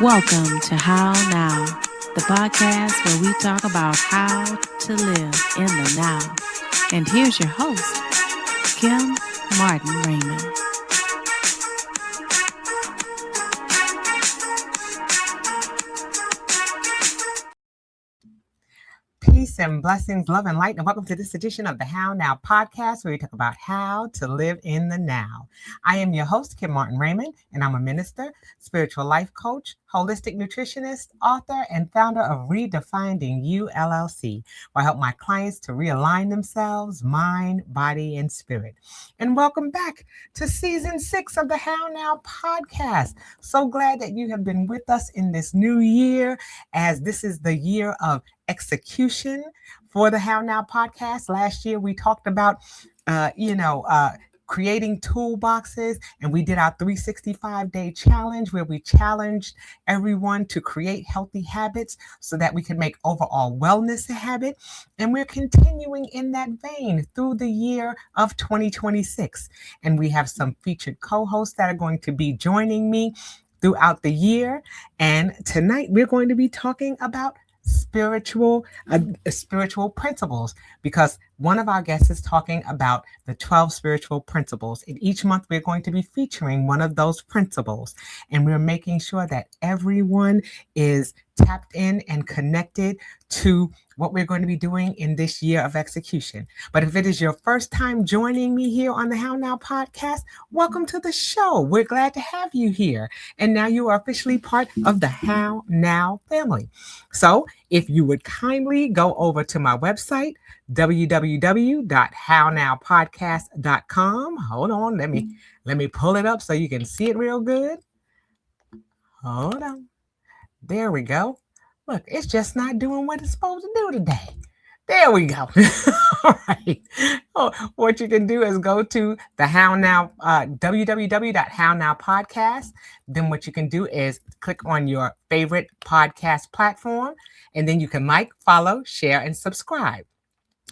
Welcome to How Now, the podcast where we talk about how to live in the now. And here's your host, Kim Martin Raymond. Peace and blessings, love and light, and welcome to this edition of the How Now podcast, where we talk about how to live in the now. I am your host, Kim Martin Raymond, and I'm a minister, spiritual life coach, holistic nutritionist, author, and founder of Redefining You LLC, where I help my clients to realign themselves, mind, body, and spirit. And welcome back to season 6 of the How Now podcast. So glad that you have been with us in this new year, as this is the year of execution for the How Now podcast. Last year, we talked about, creating toolboxes, and we did our 365-day challenge where we challenged everyone to create healthy habits so that we can make overall wellness a habit. And we're continuing in that vein through the year of 2026. And we have some featured co-hosts that are going to be joining me throughout the year. And tonight, we're going to be talking about spiritual principles, because one of our guests is talking about the 12 spiritual principles, and each month we're going to be featuring one of those principles, and we're making sure that everyone is tapped in and connected to what we're going to be doing in this year of execution. But if it is your first time joining me here on the How Now podcast, welcome to the show. We're glad to have you here. And now you are officially part of the How Now family. So if you would kindly go over to my website, www.hownowpodcast.com. Hold on, let me pull it up so you can see it real good. Hold on. There we go. Look, it's just not doing what it's supposed to do today. There we go. All right. Oh, what you can do is go to the How Now, www.hownowpodcast. Then what you can do is click on your favorite podcast platform, and then you can like, follow, share, and subscribe.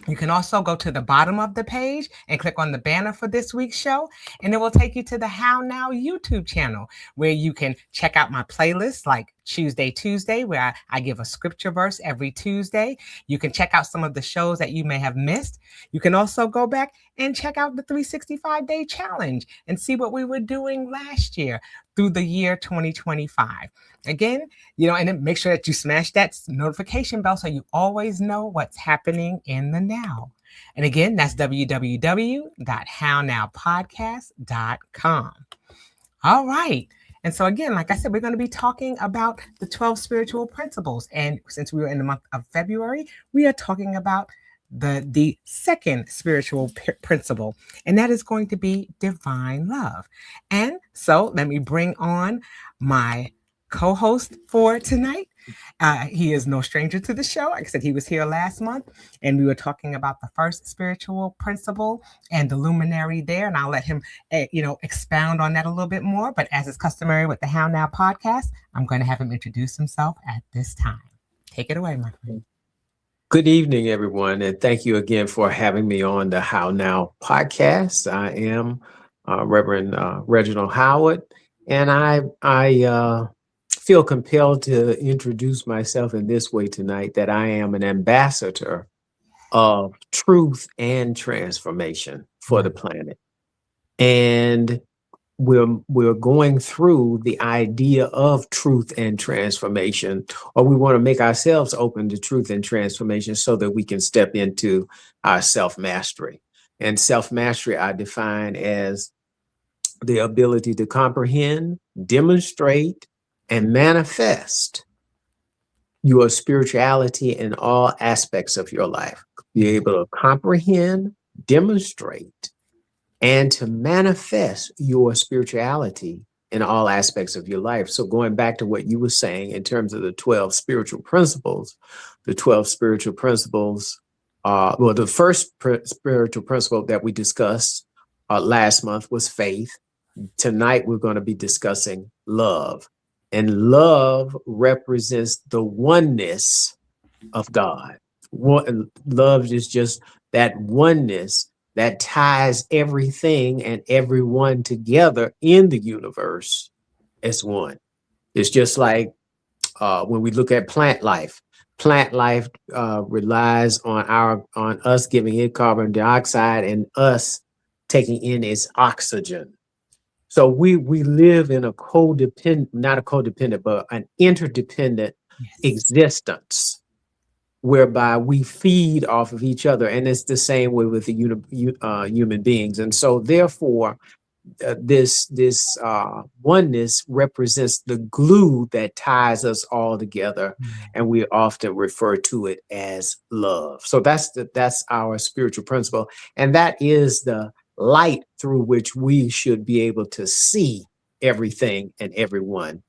You can also go to the bottom of the page and click on the banner for this week's show, and it will take you to the How Now YouTube channel, where you can check out my playlists like Tuesday, where I give a scripture verse every Tuesday. You can check out some of the shows that you may have missed. You can also go back and check out the 365-day challenge and see what we were doing last year through the year 2025. Again, and then make sure that you smash that notification bell so you always know what's happening in the now. And again, that's www.hownowpodcast.com. All right. And so again, like I said, we're going to be talking about the 12 spiritual principles. And since we were in the month of February, we are talking about the second spiritual principle, and that is going to be divine love. And so let me bring on my co-host for tonight. He is no stranger to the show. Like I said, he was here last month, and we were talking about the first spiritual principle and the luminary there. And I'll let him, expound on that a little bit more. But as is customary with the How Now podcast, I'm going to have him introduce himself at this time. Take it away, my friend. Good evening, everyone, and thank you again for having me on the How Now podcast. I am Reverend Reginald Howard, and I feel compelled to introduce myself in this way tonight, that I am an ambassador of truth and transformation for the planet. And we're going through the idea of truth and transformation, or we want to make ourselves open to truth and transformation so that we can step into our self-mastery. And self-mastery I define as the ability to comprehend, demonstrate, and manifest your spirituality in all aspects of your life. Be able to comprehend, demonstrate, and to manifest your spirituality in all aspects of your life. So going back to what you were saying in terms of the 12 spiritual principles, the 12 spiritual principles, the first spiritual principle that we discussed last month was faith. Tonight, we're going to be discussing love. And love represents the oneness of God. Love is just that oneness that ties everything and everyone together in the universe as one. It's just like when we look at plant life. Plant life relies on us giving it carbon dioxide and us taking in its oxygen. So we live in a not a codependent, but an interdependent existence, whereby we feed off of each other, and it's the same way with the human beings. And so, therefore, this oneness represents the glue that ties us all together, and we often refer to it as love. So that's our spiritual principle, and that is the light through which we should be able to see everything and everyone.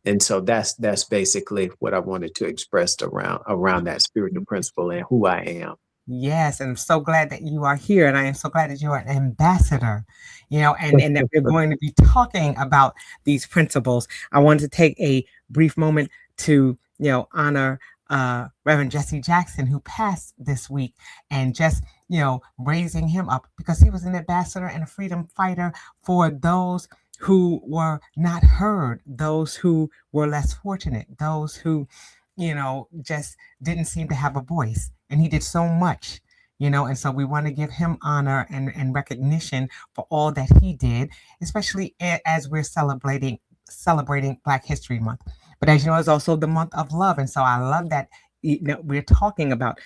And so that's basically what I wanted to express around that spiritual principle and who I am. Yes, and I'm so glad that you are here, and I am so glad that you are an ambassador, and that we're going to be talking about these principles. I wanted to take a brief moment to, honor Reverend Jesse Jackson, who passed this week, and just, raising him up, because he was an ambassador and a freedom fighter for those who were not heard, those who were less fortunate, those who, just didn't seem to have a voice. And he did so much, and so we want to give him honor and recognition for all that he did, especially as we're celebrating Black History Month. But as you know, it's also the month of love. And so I love that we're talking about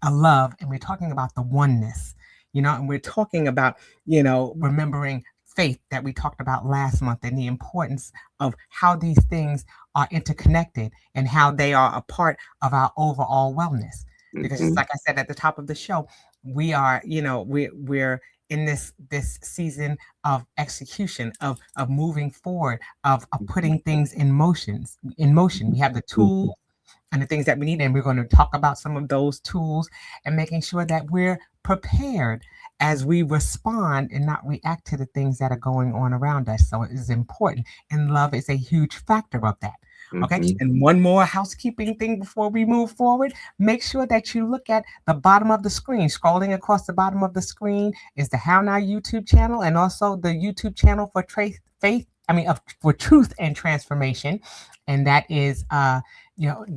a love, and we're talking about the oneness, and we're talking about, remembering faith that we talked about last month, and the importance of how these things are interconnected and how they are a part of our overall wellness. Because like I said at the top of the show, we are, we're in this season of execution, of moving forward, of putting things in motion. We have the tools and the things that we need, and we're going to talk about some of those tools and making sure that we're prepared as we respond and not react to the things that are going on around us. So it is important, and love is a huge factor of that. Okay. And one more housekeeping thing before we move forward. Make sure that you look at the bottom of the screen. Scrolling across the bottom of the screen is the How Now YouTube channel, and also the YouTube channel for for Truth and Transformation. And that is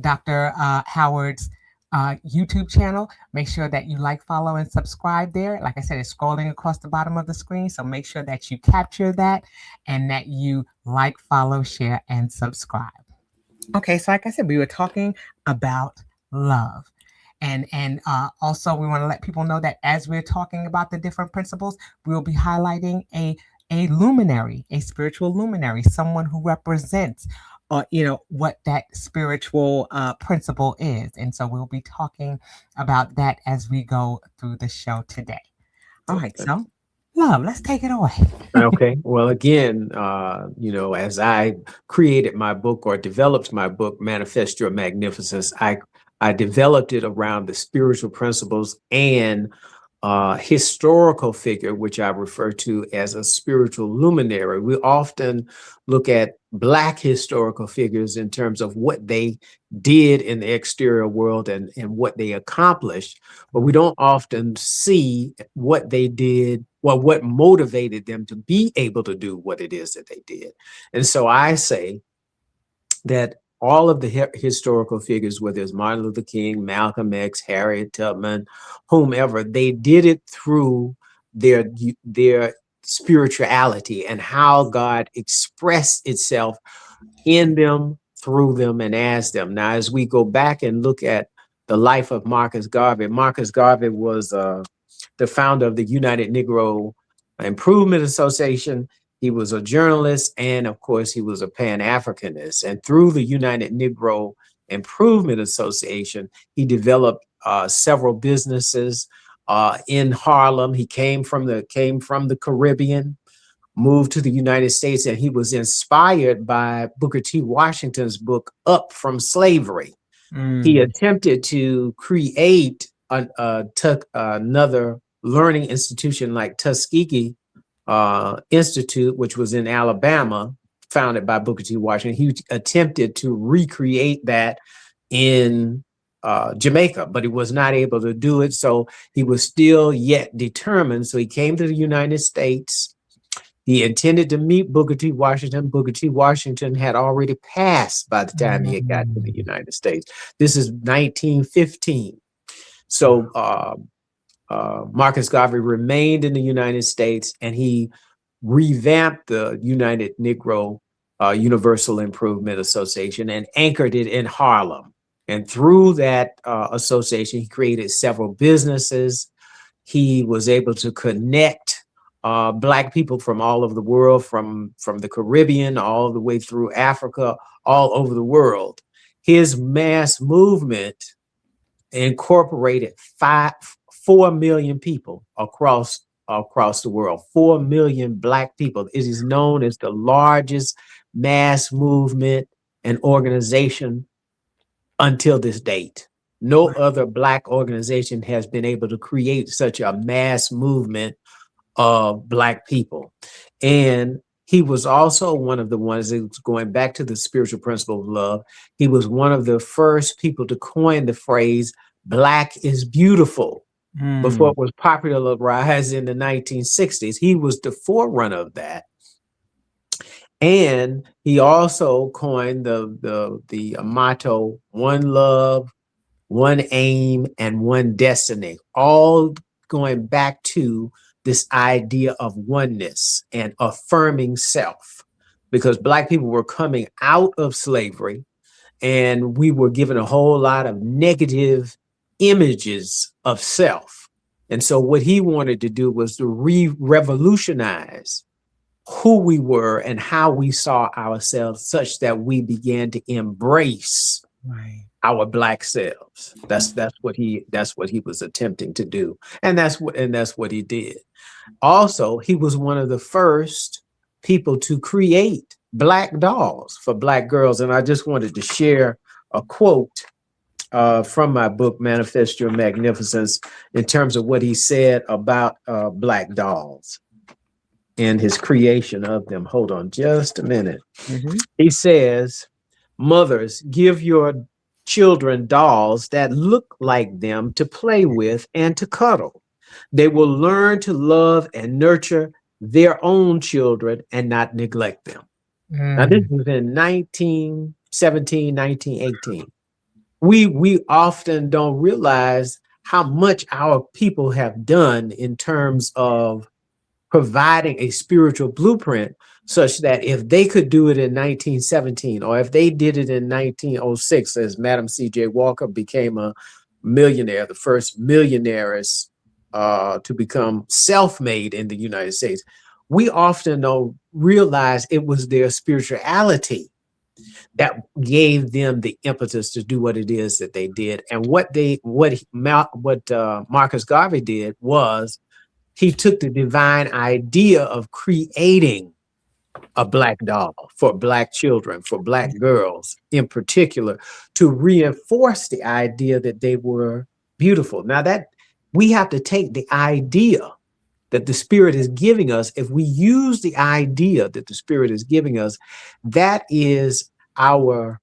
Dr. Howard's YouTube channel. Make sure that you like, follow, and subscribe there. Like I said, it's scrolling across the bottom of the screen. So make sure that you capture that and that you like, follow, share, and subscribe. Okay, so like I said, we were talking about love. And also we want to let people know that as we're talking about the different principles, we'll be highlighting a luminary, a spiritual luminary, someone who represents what that spiritual principle is. And so we'll be talking about that as we go through the show today. All right, so love, let's take it away. Okay. Well, again, as I created my book or developed my book, Manifest Your Magnificence, I developed it around the spiritual principles and historical figure, which I refer to as a spiritual luminary. We often look at Black historical figures in terms of what they did in the exterior world and what they accomplished, but we don't often see what they did, what motivated them to be able to do what it is that they did. And so I say that all of the historical figures, whether it's Martin Luther King, Malcolm X, Harriet Tubman, whomever, they did it through their spirituality and how God expressed itself in them, through them, and as them. Now, as we go back and look at the life of Marcus Garvey was the founder of the United Negro Improvement Association. He was a journalist, and of course, he was a Pan-Africanist. And through the United Negro Improvement Association, he developed several businesses in Harlem. He came from the Caribbean, moved to the United States, and he was inspired by Booker T. Washington's book, Up from Slavery. He attempted to create another learning institution like Tuskegee Institute, which was in Alabama, founded by Booker T. Washington. He attempted to recreate that in Jamaica, but he was not able to do it. So he was still yet determined. So he came to the United States. He intended to meet Booker T. Washington. Booker T. Washington had already passed by the time he had got to the United States. This is 1915. So Marcus Garvey remained in the United States, and he revamped the United Negro Universal Improvement Association and anchored it in Harlem. And through that association, he created several businesses. He was able to connect Black people from all over the world, from the Caribbean all the way through Africa, all over the world. His mass movement incorporated 4 million people across the world. 4 million Black people. It is known as the largest mass movement and organization until this date. No other Black organization has been able to create such a mass movement of Black people. And he was also one of the ones that was going back to the spiritual principle of love. He was one of the first people to coin the phrase, Black is beautiful, before it was popularized in the 1960s. He was the forerunner of that. And he also coined the motto, one love, one aim, and one destiny, all going back to this idea of oneness and affirming self, because Black people were coming out of slavery and we were given a whole lot of negative images of self. And so what he wanted to do was to revolutionize who we were and how we saw ourselves, such that we began to embrace our Black selves. That's what he was attempting to do. And that's what he did. Also, he was one of the first people to create Black dolls for Black girls. And I just wanted to share a quote from my book, Manifest Your Magnificence, in terms of what he said about Black dolls and his creation of them. Hold on just a minute. He says, mothers, give your children dolls that look like them to play with and to cuddle. They will learn to love and nurture their own children and not neglect them. Now, this was in 1917, 1918. We often don't realize how much our people have done in terms of providing a spiritual blueprint, such that if they could do it in 1917, or if they did it in 1906, as Madam C.J. Walker became a millionaire, the first millionaires to become self-made in the United States, we often don't realize it was their spirituality that gave them the impetus to do what it is that they did. And what Marcus Garvey did was he took the divine idea of creating a Black doll for Black children, for Black girls in particular, to reinforce the idea that they were beautiful. Now, that we have to take the idea that the Spirit is giving us. If we use the idea that the Spirit is giving us, that is our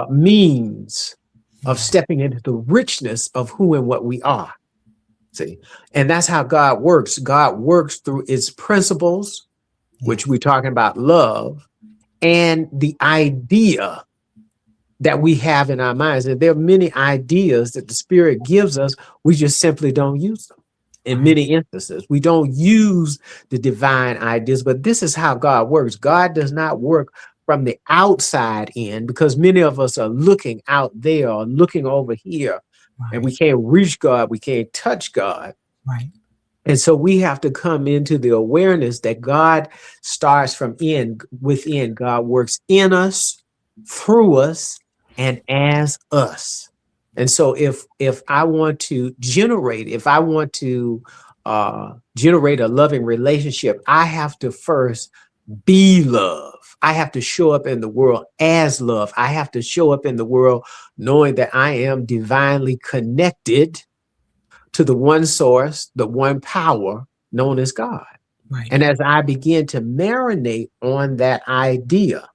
means of stepping into the richness of who and what we are. See, and that's how God works. God works through its principles, which we're talking about love, and the idea that we have in our minds. And there are many ideas that the Spirit gives us. We just simply don't use them. In many instances, we don't use the divine ideas, but this is how God works. God does not work from the outside in, because many of us are looking out there or looking over here, and we can't reach God. We can't touch God. And so we have to come into the awareness that God starts from within. God works in us, through us, and as us. And so if I want to generate a loving relationship, I have to first be love. I have to show up in the world as love. I have to show up in the world knowing that I am divinely connected to the one source, the one power known as God. And as I begin to marinate on that idea,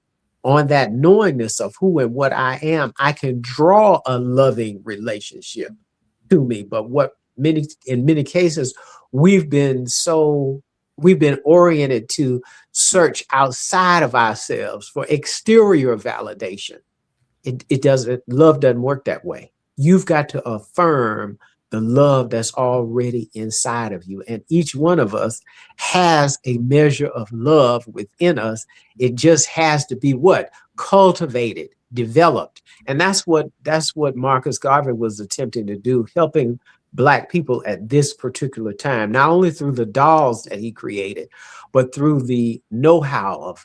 on that knowingness of who and what I am, I can draw a loving relationship to me. But in many cases, we've been so We've been oriented to search outside of ourselves for exterior validation. Love doesn't work that way. You've got to affirm the love that's already inside of you. And each one of us has a measure of love within us. It just has to be what? Cultivated, developed. And that's what Marcus Garvey was attempting to do, helping Black people at this particular time, not only through the dolls that he created, but through the know-how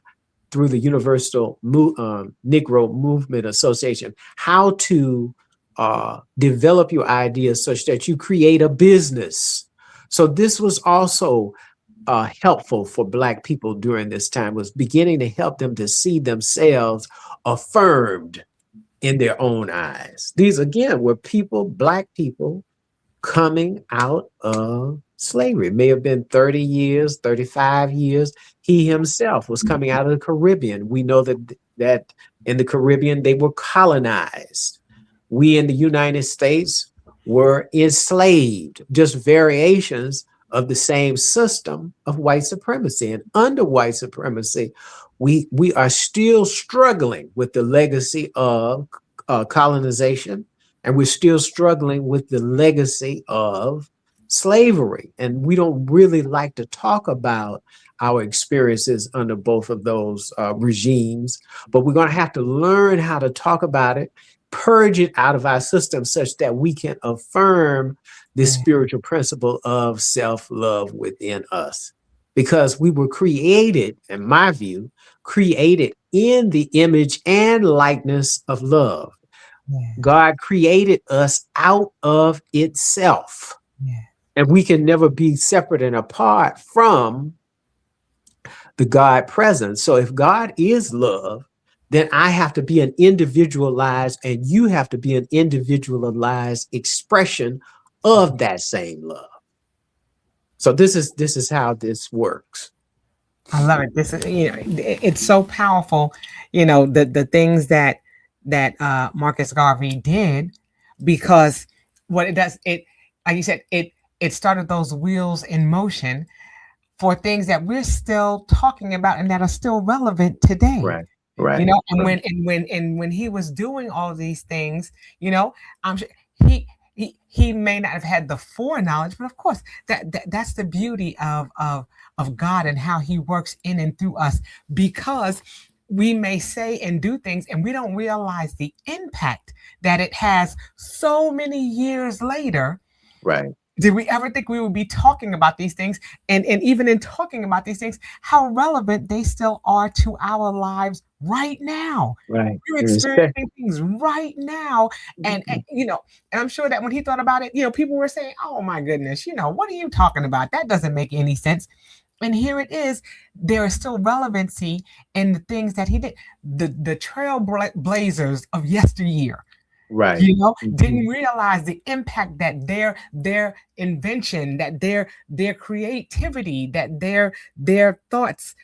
through the Universal Negro Movement Association, how to develop your ideas such that you create a business. So this was also helpful for Black people during this time, was beginning to help them to see themselves affirmed in their own eyes. These, again, were Black people coming out of slavery. It may have been 30 years, 35 years. He himself was coming out of the Caribbean. We know that in the Caribbean, they were colonized. We in the United States were enslaved, just variations of the same system of white supremacy. And under white supremacy, we are still struggling with the legacy of colonization, and we're still struggling with the legacy of slavery. And we don't really like to talk about our experiences under both of those regimes, but we're going to have to learn how to talk about it, purge it out of our system such that we can affirm this spiritual principle of self-love within us. Because we were created, in my view, created in the image and likeness of love. Yeah. God created us out of itself. Yeah. And we can never be separate and apart from the God presence. So if God is love, then I have to be an individualized, and you have to be an individualized expression of that same love. So this is how this works. I love it. This is, it's so powerful. The things that Marcus Garvey did, because what it does, like you said, it started those wheels in motion for things that we're still talking about and that are still relevant today. Right. And when he was doing all of these things, I'm sure he may not have had the foreknowledge, but of course that's the beauty of God and how he works in and through us, because we may say and do things and we don't realize the impact that it has so many years later. Right. Did we ever think we would be talking about these things? And even in talking about these things, how relevant they still are to our lives right now. Right. We're experiencing things right now. And I'm sure that when he thought about it, people were saying, oh my goodness, what are you talking about? That doesn't make any sense. And here it is. There is still relevancy in the things that he did. The trailblazers of yesteryear. Right. Didn't realize the impact that their invention, that their creativity, that their thoughts,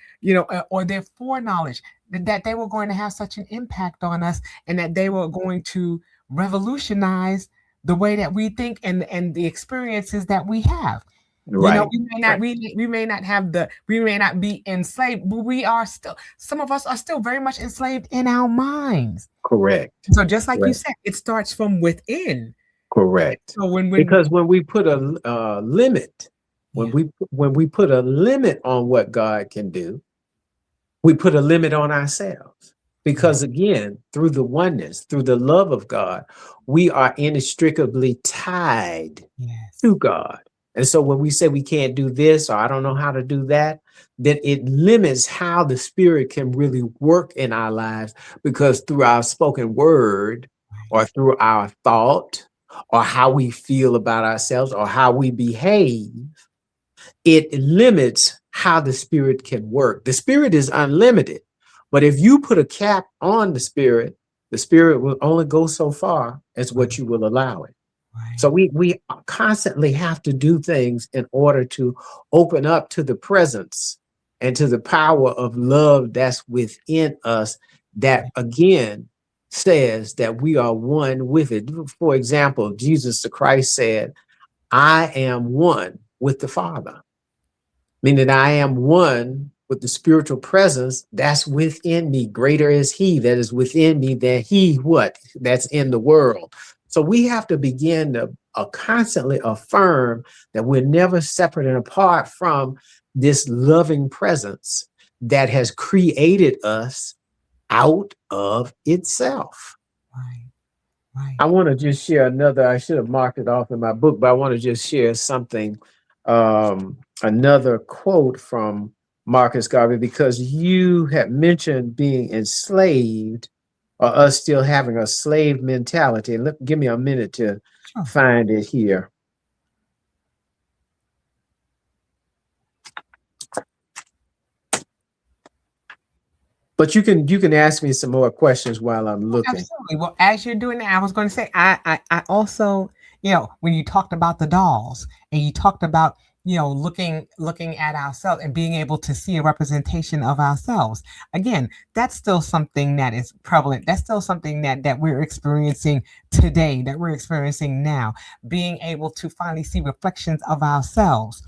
or their foreknowledge, that they were going to have such an impact on us, and that they were going to revolutionize the way that we think and the experiences that we have. Right. We may not be enslaved, but we are still, some of us are still very much enslaved in our minds. Correct. So just like you said, it starts from within. Correct. So because when we put a limit, when we put a limit on what God can do, we put a limit on ourselves. Because again, through the oneness, through the love of God, we are inextricably tied to God. And so when we say we can't do this, or I don't know how to do that, then it limits how the Spirit can really work in our lives, because through our spoken word, or through our thought, or how we feel about ourselves, or how we behave, it limits how the Spirit can work. The Spirit is unlimited, but if you put a cap on the Spirit will only go so far as what you will allow it. Right. So we constantly have to do things in order to open up to the presence and to the power of love that's within us, that again says that we are one with it. For example, Jesus the Christ said, I am one with the Father. meaning I am one with the spiritual presence that's within me. Greater is he that is within me than he what that's in the world. So we have to begin to constantly affirm that we're never separate and apart from this loving presence that has created us out of itself. Right. Right. I want to just share another, I should have marked it off in my book, but I want to just share something, another quote from Marcus Garvey, because you had mentioned being enslaved or us still having a slave mentality. And give me a minute to Sure. find it here. But you can ask me some more questions while I'm looking. Absolutely. Well, as you're doing that, I was going to say, I also, when you talked about the dolls and you talked about, looking at ourselves and being able to see a representation of ourselves. Again, that's still something that is prevalent. That's still something that we're experiencing today, that we're experiencing now, being able to finally see reflections of ourselves,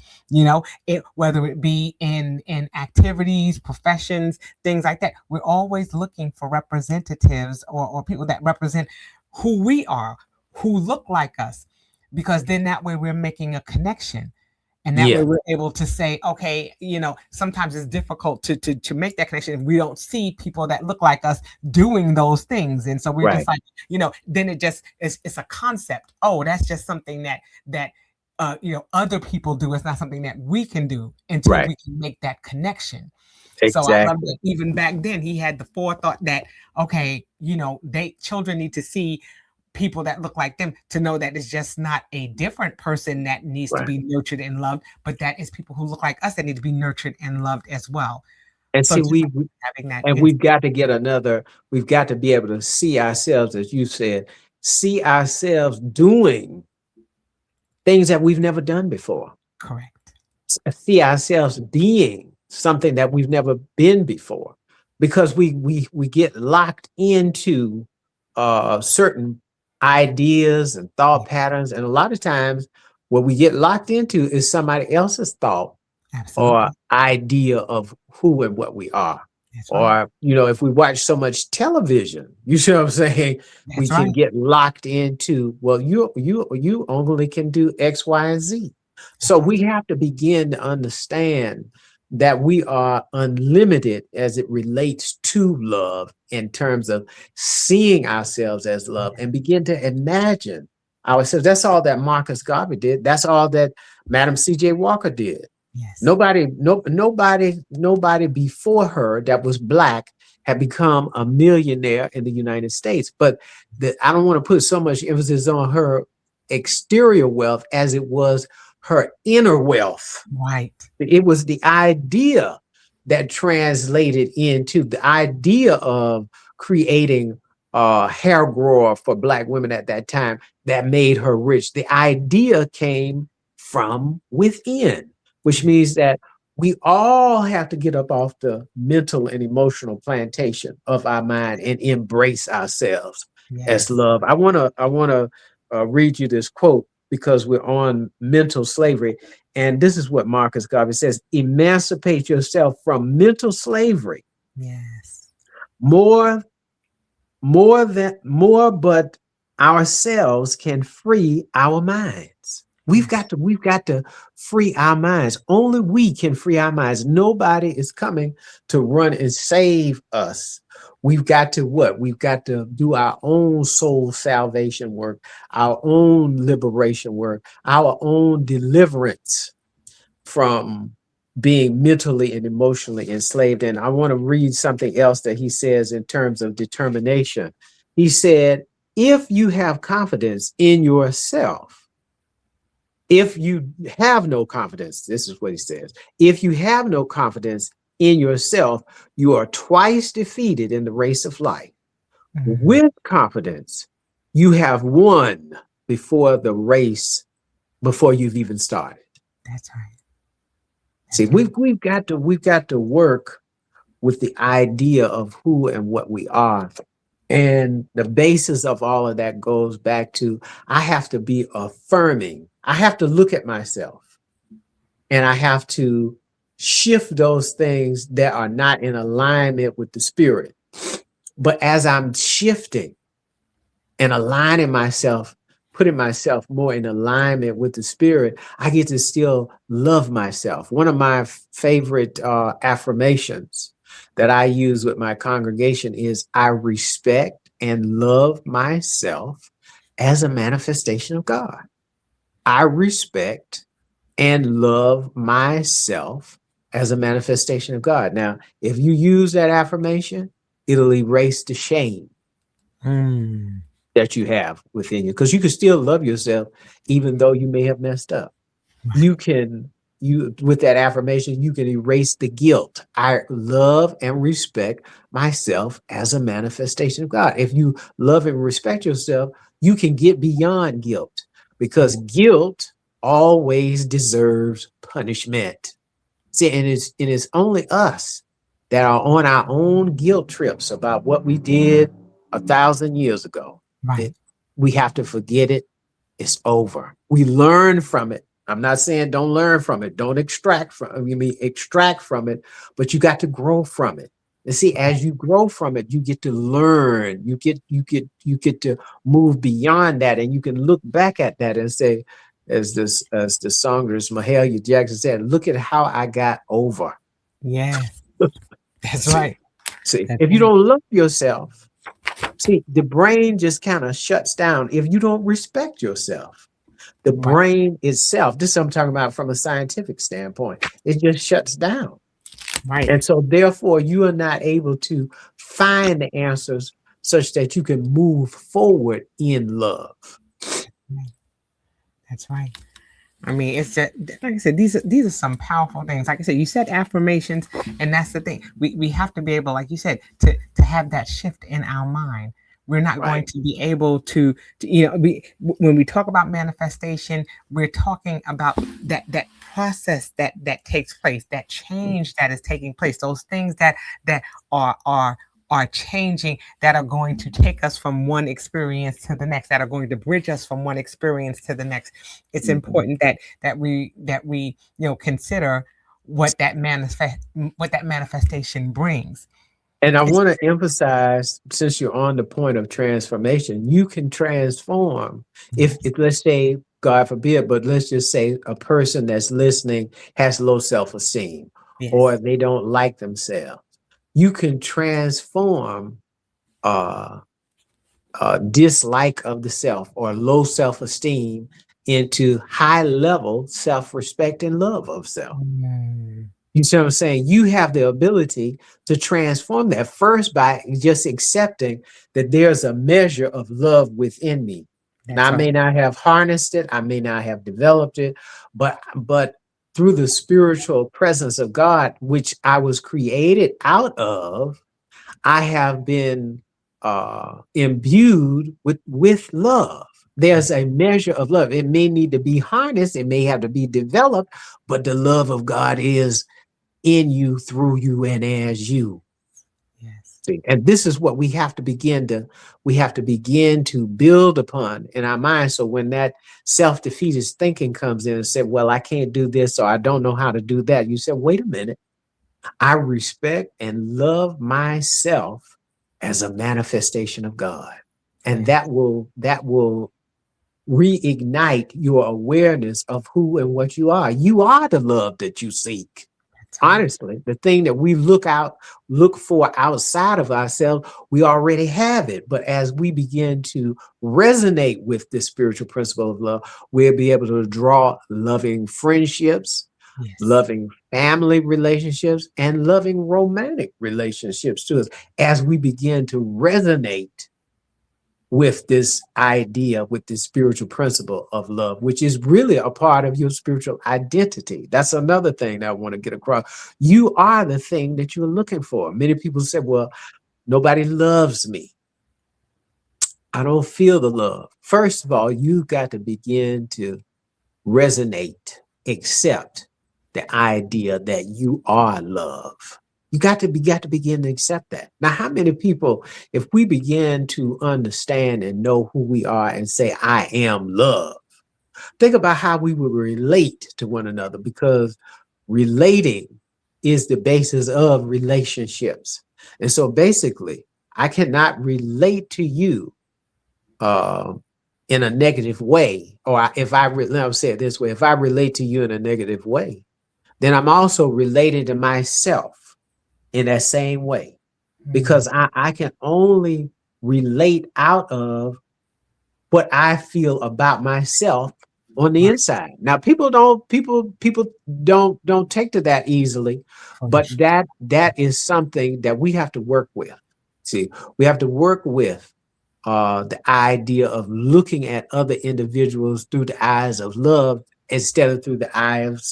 whether it be in activities, professions, things like that. We're always looking for representatives or people that represent who we are, who look like us, because then that way we're making a connection. And that way we're able to say, okay, sometimes it's difficult to make that connection if we don't see people that look like us doing those things. And so we're just like, then it's a concept. Oh, that's just something that other people do. It's not something that we can do until we can make that connection. Exactly. So I love that even back then he had the forethought that, okay, children need to see people that look like them to know that it's just not a different person that needs to be nurtured and loved, but that is people who look like us that need to be nurtured and loved as well. And so see, we've got to get we've got to be able to see ourselves, as you said, see ourselves doing things that we've never done before. Correct. See ourselves being something that we've never been before, because we get locked into certain ideas and thought patterns, and a lot of times what we get locked into is somebody else's thought or idea of who and what we are. Or if we watch so much television, you see what I'm saying, we can get locked into, well, you only can do X, Y, and Z. So we have to begin to understand that we are unlimited as it relates to love, in terms of seeing ourselves as love and begin to imagine ourselves. That's all that Marcus Garvey did. That's all that Madam C.J. Walker did. Yes. Nobody before her that was Black had become a millionaire in the United States. But I don't want to put so much emphasis on her exterior wealth as it was her inner wealth. Right. It was the idea that translated into the idea of creating a hair grower for Black women at that time that made her rich. The idea came from within, which means that we all have to get up off the mental and emotional plantation of our mind and embrace ourselves as love. I want to read you this quote, because we're on mental slavery. And this is what Marcus Garvey says: emancipate yourself from mental slavery. Yes. More, but ourselves can free our minds. We've got to free our minds. Only we can free our minds. Nobody is coming to run and save us. We've got to what? We've got to do our own soul salvation work, our own liberation work, our own deliverance from being mentally and emotionally enslaved. And I want to read something else that he says in terms of determination. He said, if you have confidence in yourself, if you have no confidence, this is what he says, if you have no confidence in yourself, you are twice defeated in the race of life. Mm-hmm. With confidence, you have won before the race, before you've even started. That's right. See, we've got to work with the idea of who and what we are. And the basis of all of that goes back to, I have to be affirming. I have to look at myself, and I have to shift those things that are not in alignment with the spirit. But as I'm shifting and aligning myself, putting myself more in alignment with the spirit, I get to still love myself. One of my favorite affirmations that I use with my congregation is I respect and love myself as a manifestation of God. I respect and love myself as a manifestation of God. Now, if you use that affirmation, it'll erase the shame that you have within you, because you can still love yourself even though you may have messed up. You with that affirmation, you can erase the guilt. I love and respect myself as a manifestation of God. If you love and respect yourself, you can get beyond guilt, because guilt always deserves punishment. See, and it's only us that are on our own guilt trips about what we did 1,000 years ago. Right. We have to forget it. It's over. We learn from it. I'm not saying don't learn from it. Don't extract from it, but you got to grow from it. And see, as you grow from it, you get to learn. You get to move beyond that, and you can look back at that and say, as the songstress Mahalia Jackson said, "Look at how I got over." Yeah, that's right. See, if you don't love yourself, see, the brain just kind of shuts down. If you don't respect yourself, the brain itself, this is what I'm talking about from a scientific standpoint, it just shuts down. Right. And so therefore you are not able to find the answers such that you can move forward in love. That's right. I mean, it's just, like I said, these are some powerful things. Like I said, you said affirmations, and that's the thing. We have to be able, like you said, to have that shift in our mind. We're not going to be able to when we talk about manifestation, we're talking about that process that takes place, that change that is taking place, those things that are changing, that are going to take us from one experience to the next, that are going to bridge us from one experience to the next. It's important that we consider what that manifestation brings. And I want to emphasize, since you're on the point of transformation, you can transform. If let's say, God forbid, but let's just say a person that's listening has low self-esteem, or they don't like themselves. You can transform dislike of the self or low self-esteem into high level self-respect and love of self. You see what I'm saying? You have the ability to transform that first by just accepting that there's a measure of love within me. Now, I may not have harnessed it, I may not have developed it, but through the spiritual presence of God, which I was created out of, I have been imbued with love. There's a measure of love. It may need to be harnessed, it may have to be developed, but the love of God is in you, through you, and as you. Yes. See, and this is what we have to begin to build upon in our minds. So when that self-defeatist thinking comes in and said, well, I can't do this, or I don't know how to do that, you said, wait a minute. I respect and love myself as a manifestation of God. And that will reignite your awareness of who and what you are. You are the love that you seek. Honestly, the thing that we look for outside of ourselves, we already have it. But as we begin to resonate with this spiritual principle of love, we'll be able to draw loving friendships, loving family relationships, and loving romantic relationships to us as we begin to resonate with this idea, with this spiritual principle of love, which is really a part of your spiritual identity. That's another thing that I want to get across. You are the thing that you're looking for. Many people say, well, nobody loves me. I don't feel the love. First of all, you've got to begin to resonate, accept the idea that you are love. You got to begin to accept that. Now, how many people, if we begin to understand and know who we are and say, I am love, think about how we would relate to one another, because relating is the basis of relationships. And so basically, I cannot relate to you in a negative way. Or let me say it this way, if I relate to you in a negative way, then I'm also relating to myself in that same way. Because I can only relate out of what I feel about myself on the inside. Now, people don't take to that easily, but that is something that we have to work with. See, we have to work with the idea of looking at other individuals through the eyes of love instead of through the eye of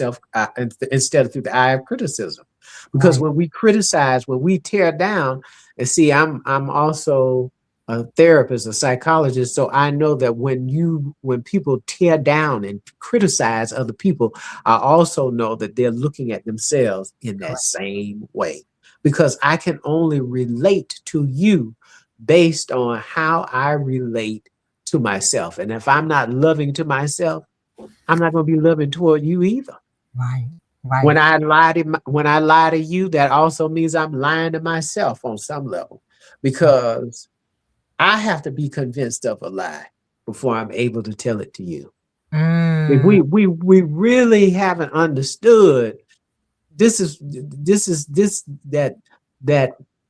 instead of through the eye of criticism. Because when we criticize, when we tear down, and see, I'm also a therapist, a psychologist, so I know that when people tear down and criticize other people, I also know that they're looking at themselves in that same way. Because I can only relate to you based on how I relate to myself. And if I'm not loving to myself, I'm not going to be loving toward you either. Right. When I lie to you, that also means I'm lying to myself on some level, because I have to be convinced of a lie before I'm able to tell it to you. If we really haven't understood that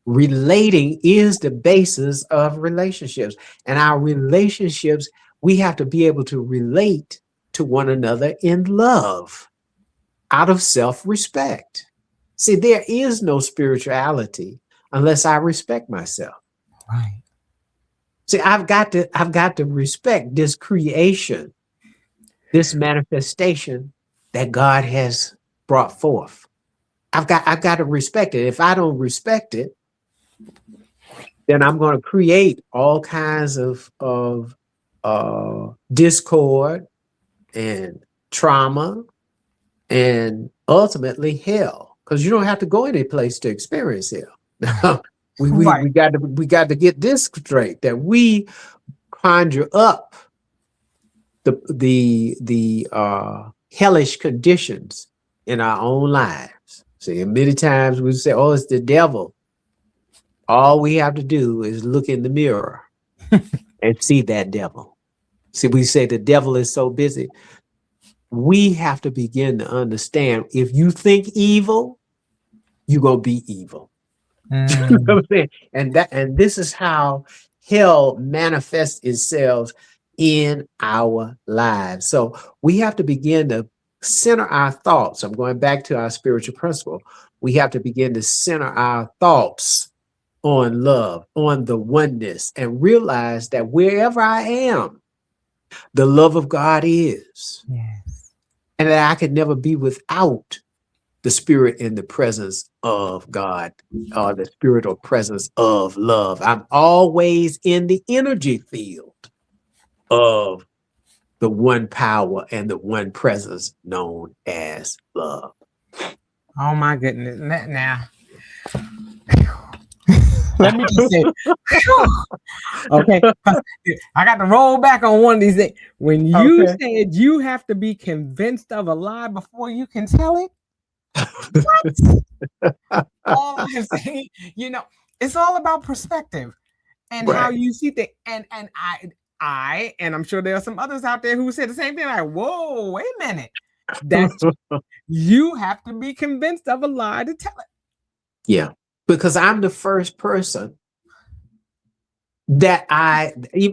relating is the basis of relationships, and our relationships, we have to be able to relate to one another in love, out of self-respect. See, there is no spirituality unless I respect myself. Right. See, I've got to respect this creation, this manifestation that God has brought forth. I've got to respect it. If I don't respect it, then I'm going to create all kinds of discord and trauma and ultimately hell, because you don't have to go any place to experience hell. we got to get this straight, that we conjure up the hellish conditions in our own lives. See, and many times we say, "Oh, it's the devil." All we have to do is look in the mirror and see that devil. See, we say the devil is so busy. We have to begin to understand, if you think evil, you're going to be evil. You know what I'm saying? And this is how hell manifests itself in our lives. So we have to begin to center our thoughts. I'm going back to our spiritual principle. We have to begin to center our thoughts on love, on the oneness, and realize that wherever I am, the love of God is. Yes. And that I could never be without the spirit and the presence of God, or the spiritual presence of love. I'm always in the energy field of the one power and the one presence known as love. Oh my goodness. Now, let me just say, okay, I got to roll back on one of these things. When you said you have to be convinced of a lie before you can tell it, what? All I'm saying, it's all about perspective and how you see things. And I, and I'm sure there are some others out there who said the same thing. Like, whoa, wait a minute. That's you have to be convinced of a lie to tell it. Yeah, because I'm the first person that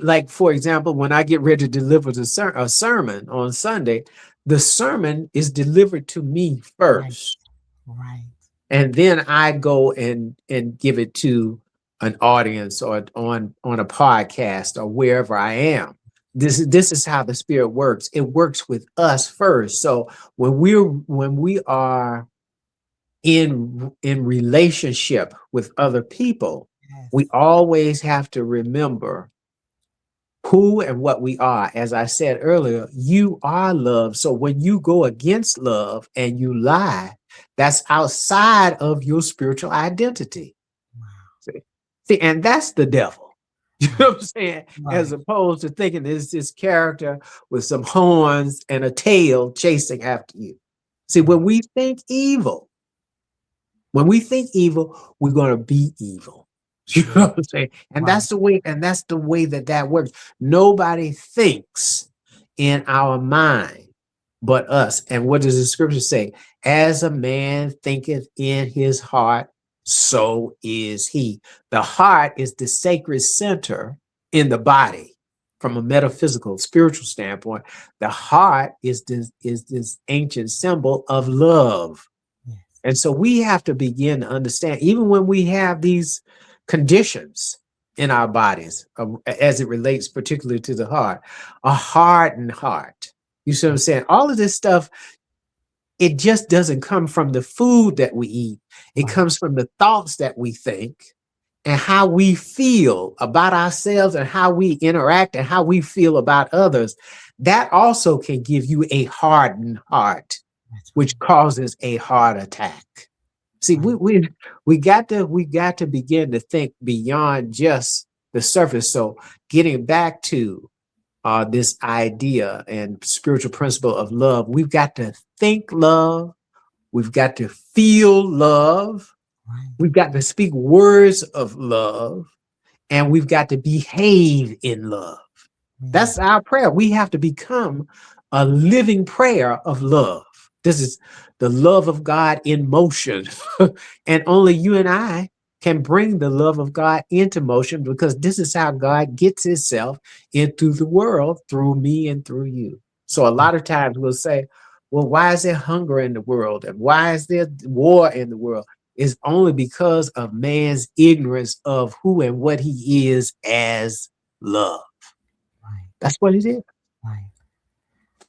like, for example, when I get ready to deliver a sermon on Sunday, the sermon is delivered to me first. Right. And then I go and give it to an audience or on a podcast or wherever I am. This is how the Spirit works. It works with us first. So when we are in relationship with other people, we always have to remember who and what we are. As I said earlier, you are love. So when you go against love and you lie, that's outside of your spiritual identity. Wow. See, and that's the devil. You know what I'm saying? Right. As opposed to thinking there's this character with some horns and a tail chasing after you. See, when we think evil, When we think evil, we're going to be evil. You know what I'm saying? And Right. that's the way that works. Nobody thinks in our mind but us. And what does the scripture say? As a man thinketh in his heart, so is he. The heart is the sacred center in the body. From a metaphysical, spiritual standpoint, the heart is this ancient symbol of love. Yes. And so we have to begin to understand, even when we have these conditions in our bodies, as it relates particularly to the heart, a hardened heart. You see what I'm saying? All of this stuff, it just doesn't come from the food that we eat. It Right. comes from the thoughts that we think and how we feel about ourselves and how we interact and how we feel about others. That also can give you a hardened heart, That's which causes a heart attack. See, right. we got to begin to think beyond just the surface. So getting back to this idea and spiritual principle of love, we've got to think love, we've got to feel love, Right. we've got to speak words of love, and we've got to behave in love. Yeah. That's our prayer. We have to become a living prayer of love. This is the love of God in motion. And only you and I can bring the love of God into motion, because this is how God gets himself into the world, through me and through you. So a lot of times we'll say, well, why is there hunger in the world? And why is there war in the world? It's only because of man's ignorance of who and what he is as love. Right. That's what it is. Right.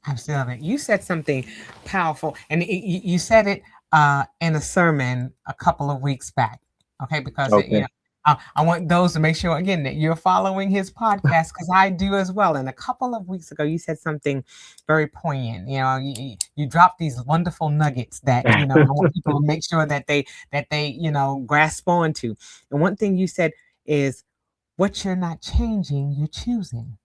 Absolutely. You said something powerful, and you said it in a sermon a couple of weeks back. Okay, because Okay. I want those to make sure again that you're following his podcast, because I do as well. And a couple of weeks ago, you said something very poignant. You dropped these wonderful nuggets that I want people to make sure that they grasp onto. And one thing you said is, "What you're not changing, you're choosing."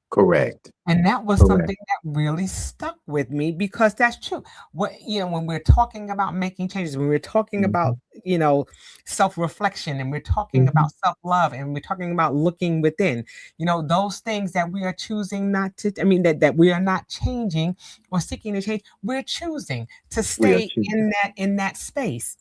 Correct. And that was Correct. something that really stuck with me, because that's true. When we're talking about making changes, when we're talking about, Mhm. self-reflection, and we're talking Mhm. about self-love, and we're talking about looking within, those things that we are choosing not to, I mean, that we are not changing or seeking to change, we're choosing to We are stay choosing. in that space.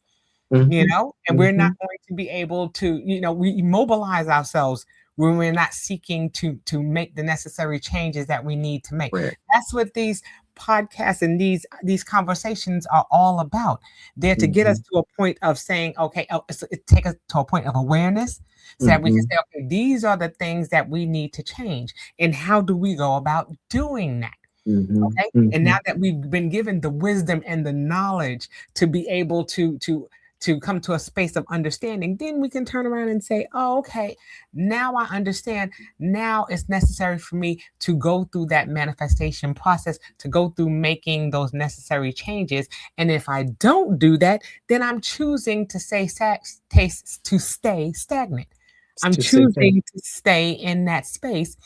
Mhm. And we're not Mhm. going to be able to, we immobilize ourselves when we're not seeking to make the necessary changes that we need to make. Correct. That's what these podcasts and these conversations are all about. They're to get us Mhm. to a point of saying, okay, so it take us to a point of awareness, so that we can Mhm. say, okay, these are the things that we need to change, and how do we go about doing that? Mhm. Okay. And now Mhm. that we've been given the wisdom and the knowledge to be able to come to a space of understanding, then we can turn around and say, oh, okay, now I understand. Now it's necessary for me to go through that manifestation process, to go through making those necessary changes. And if I don't do that, then I'm choosing to to stay stagnant. I'm To say thank choosing to stay in that space.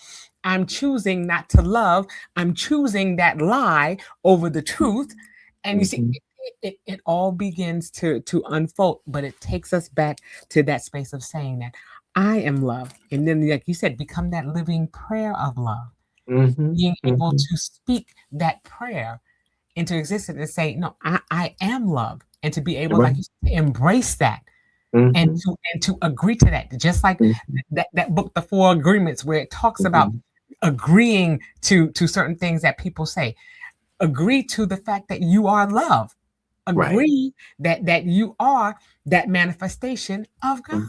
I'm choosing not to love. I'm choosing that lie over the truth. And you see, Mhm. it all begins to unfold, but it takes us back to that space of saying that I am love. And then, like you said, become that living prayer of love, Mhm. being able Mhm. to speak that prayer into existence and say, no, I am love. And to be able, Right. like you said, to embrace that, Mhm. and to agree to that. Just like Mhm. that book, The Four Agreements, where it talks about Mhm. agreeing to certain things that people say. Agree to the fact that you are love. Right. Agree that you are that manifestation of God.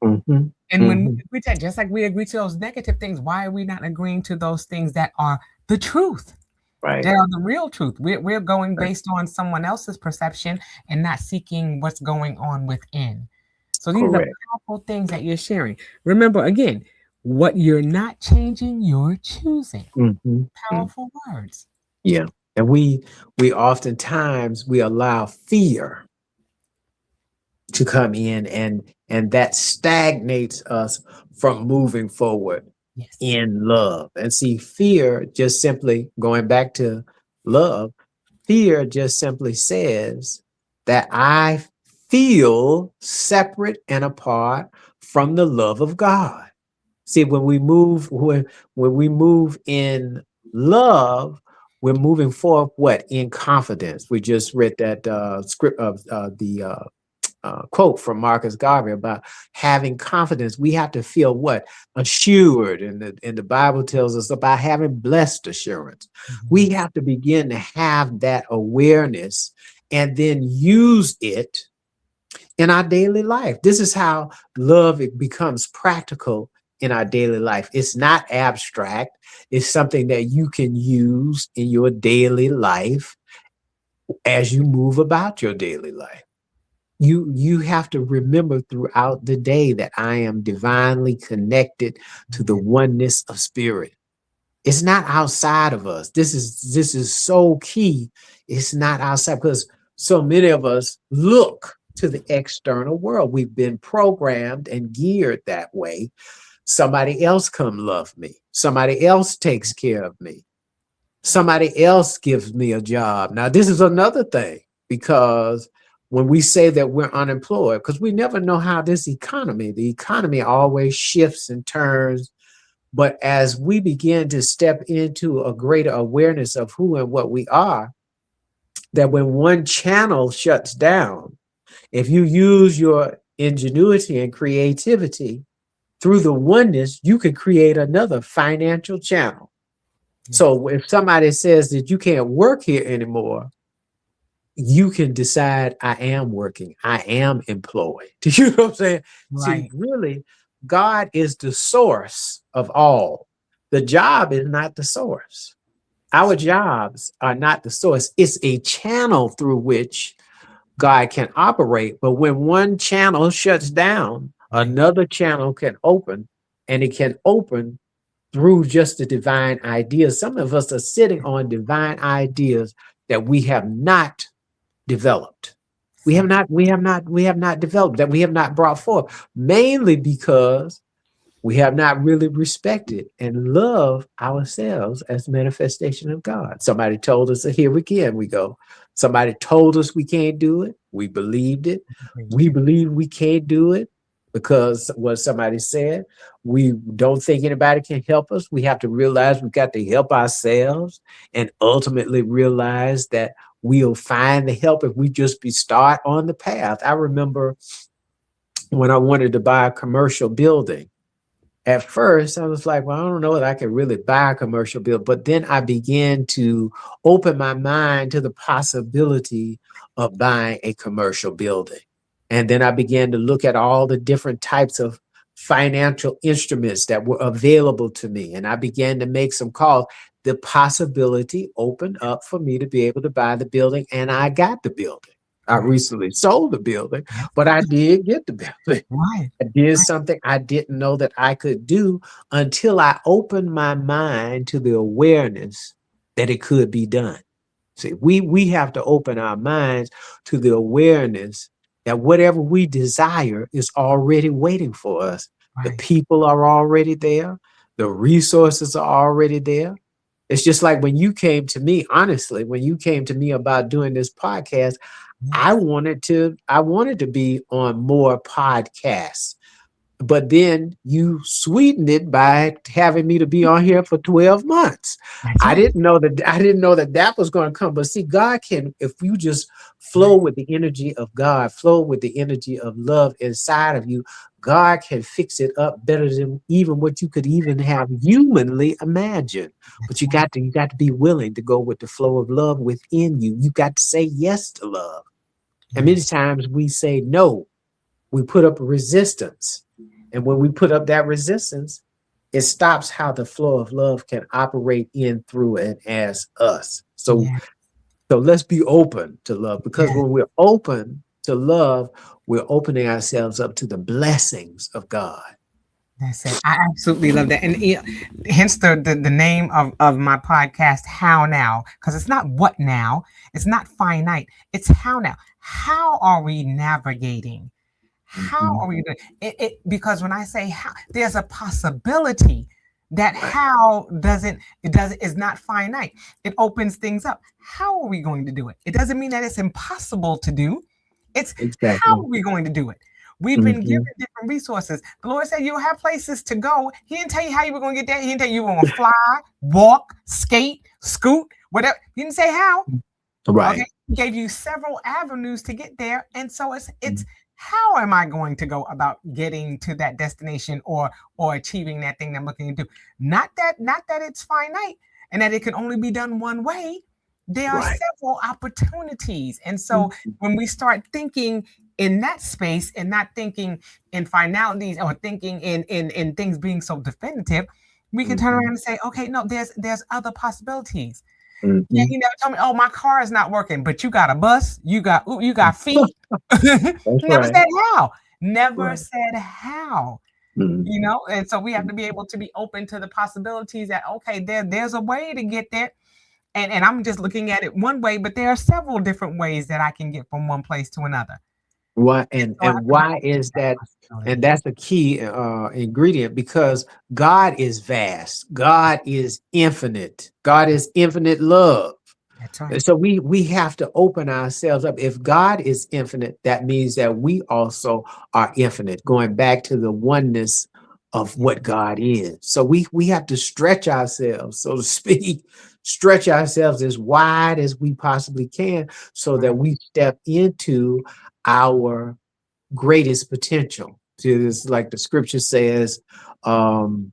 Mhm. Mhm. And when we Mhm. agree to that, just like we agree to those negative things, why are we not agreeing to those things that are the truth? Right. That are the real truth. We're going Right. based on someone else's perception and not seeking what's going on within. So these are Correct. powerful things that you're sharing. Remember, again, what you're not changing, you're choosing. Mhm. Mm. Powerful words. Yeah. And we oftentimes we allow fear to come in, and that stagnates us from moving forward Yes. in love. And see, fear, just simply going back to love, fear just simply says that I feel separate and apart from the love of God. See, when we move in love, we're moving forward what? In confidence. We just read that script of the quote from Marcus Garvey about having confidence. We have to feel what? Assured. And the Bible tells us about having blessed assurance. We have to begin to have that awareness and then use it in our daily life. This is how love becomes practical in our daily life. It's not abstract. It's something that you can use in your daily life as you move about your daily life. You have to remember throughout the day that I am divinely connected to the oneness of spirit. It's not outside of us. This is so key. It's not outside, because so many of us look to the external world. We've been programmed and geared that way. Somebody else come love me. Somebody else takes care of me. Somebody else gives me a job. Now, this is another thing, because when we say that we're unemployed, because we never know how the economy always shifts and turns. But as we begin to step into a greater awareness of who and what we are, that when one channel shuts down, if you use your ingenuity and creativity through the oneness, you could create another financial channel. So if somebody says that you can't work here anymore, you can decide, I am working, I am employed. Do you know what I'm saying? Right. See, really, God is the source of all. The job is not the source. Our jobs are not the source. It's a channel through which God can operate. But when one channel shuts down, another channel can open, and it can open through just the divine ideas. Some of us are sitting on divine ideas that we have not developed. We have not developed, that we have not brought forth, mainly because we have not really respected and loved ourselves as manifestation of God. Somebody told us, here again we go. Somebody told us we can't do it. We believed it. We believe we can't do it because what somebody said. We don't think anybody can help us. We have to realize we've got to help ourselves, and ultimately realize that we'll find the help if we just start on the path. I remember when I wanted to buy a commercial building. At first, I was like, well, I don't know if I can really buy a commercial building. But then I began to open my mind to the possibility of buying a commercial building. And then I began to look at all the different types of financial instruments that were available to me. And I began to make some calls. The possibility opened up for me to be able to buy the building, and I got the building. I recently sold the building, but I did get the building. Right. I did something I didn't know that I could do until I opened my mind to the awareness that it could be done. See, we have to open our minds to the awareness that whatever we desire is already waiting for us. Right. The people are already there. The resources are already there. It's just like when you came to me, honestly, when you came to me about doing this podcast, I wanted to be on more podcasts, but then you sweetened it by having me to be on here for 12 months. I didn't know that was going to come. But see, God can, if you just flow with the energy of God, flow with the energy of love inside of you, God can fix it up better than even what you could even have humanly imagined. But you got to be willing to go with the flow of love within you. You got to say yes to love. And many times we say no, we put up a resistance. And when we put up that resistance, it stops how the flow of love can operate in, through, and as us. So let's be open to love, because when we're open to love, we're opening ourselves up to the blessings of God. That's it. I absolutely love that. And hence the name of my podcast, How Now? Because it's not what now. It's not finite. It's how now. How are we navigating? How are we doing it? Because when I say how, there's a possibility that how is not finite. It opens things up. How are we going to do it? It doesn't mean that it's impossible to do. It's how Exactly. are we going to do it? We've been given Hmm. different resources. The Lord said you'll have places to go. He didn't tell you how you were going to get there. He didn't tell you were going to fly, walk, skate, scoot, whatever. He didn't say how. Okay. Right. He gave you several avenues to get there. And so it's how am I going to go about getting to that destination or achieving that thing that I'm looking to do? Not that it's finite and that it can only be done one way. There are Right. several opportunities. And so Mhm. when we start thinking in that space and not thinking in finalities or thinking in things being so definitive, we can turn around Mhm. and say, okay, no, there's other possibilities. Yeah, Mhm. you never told me, oh, my car is not working, but you got a bus, you got feet. That's Never right. said how. Never Right. said how. Mhm. And so we have to be able to be open to the possibilities that okay, there's a way to get there. And I'm just looking at it one way, but there are several different ways that I can get from one place to another. Why And and so I and have to be why open to is that that? And possibility. that's the key ingredient because God is vast. God is infinite. God is infinite love. That's And right. so we have to open ourselves up. If God is infinite, that means that we also are infinite, going back to the oneness of Yeah. what God is. So we have to stretch ourselves, so to speak, stretch ourselves as wide as we possibly can so that Right. we step into our greatest potential. It's like the scripture says, um,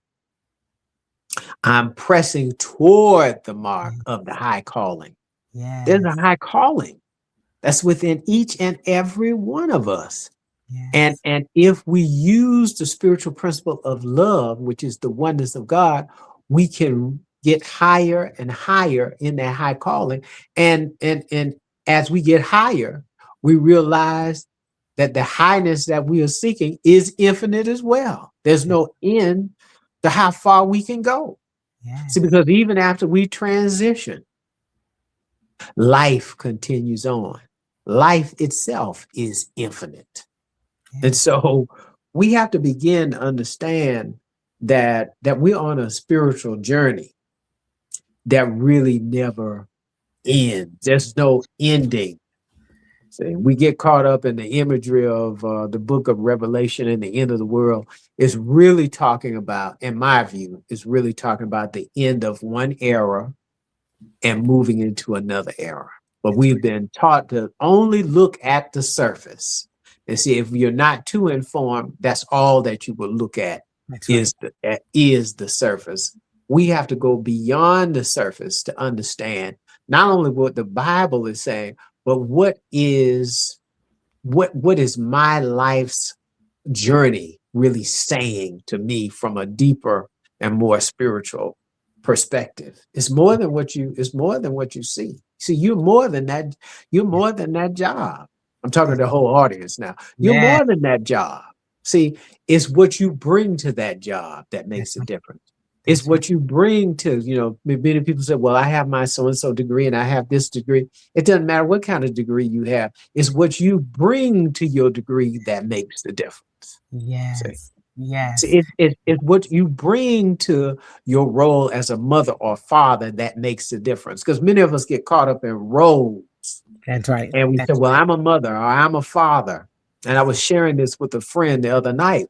I'm pressing toward the mark Yeah. of the high calling. There's a Yes. high calling that's within each and every one of us. And, Yes. and if we use the spiritual principle of love, which is the oneness of God, we can get higher and higher in that high calling. And as we get higher, we realize that the highness that we are seeking is infinite as well. There's Yeah. no end to how far we can go. See, Yes. because even after we transition, life continues on. Life itself is infinite. And Yes. so we have to begin to understand that we're on a spiritual journey that really never That's ends. There's no ending. See, we get caught up in the imagery of the book of Revelation and the end of the world. Is really talking about, in my view, is really talking about the end of one era and moving into another era. But that's we've right. been taught to only look at the surface and see if you're not too informed, that's all that you will look at That's right. is the surface. We have to go beyond the surface to understand not only what the Bible is saying, but what is my life's journey really saying to me from a deeper and more spiritual perspective. It's more than what you see. See, you're more than that. You're Yeah. more than that job. I'm talking to That's the whole audience now. You're yeah. more than that job. See, it's what you bring to that job that That's makes a right. difference. It's That's right. what you bring to, many people say, well, I have my so-and-so degree and I have this degree. It doesn't matter what kind of degree you have. It's what you bring to your degree that makes the difference. See, Yes. see, Yes. it's what you bring to your role as a mother or father that makes the difference. Because many of us get caught up in roles That's right. and we say, That's well, right. I'm a mother or I'm a father. And I was sharing this with a friend the other night.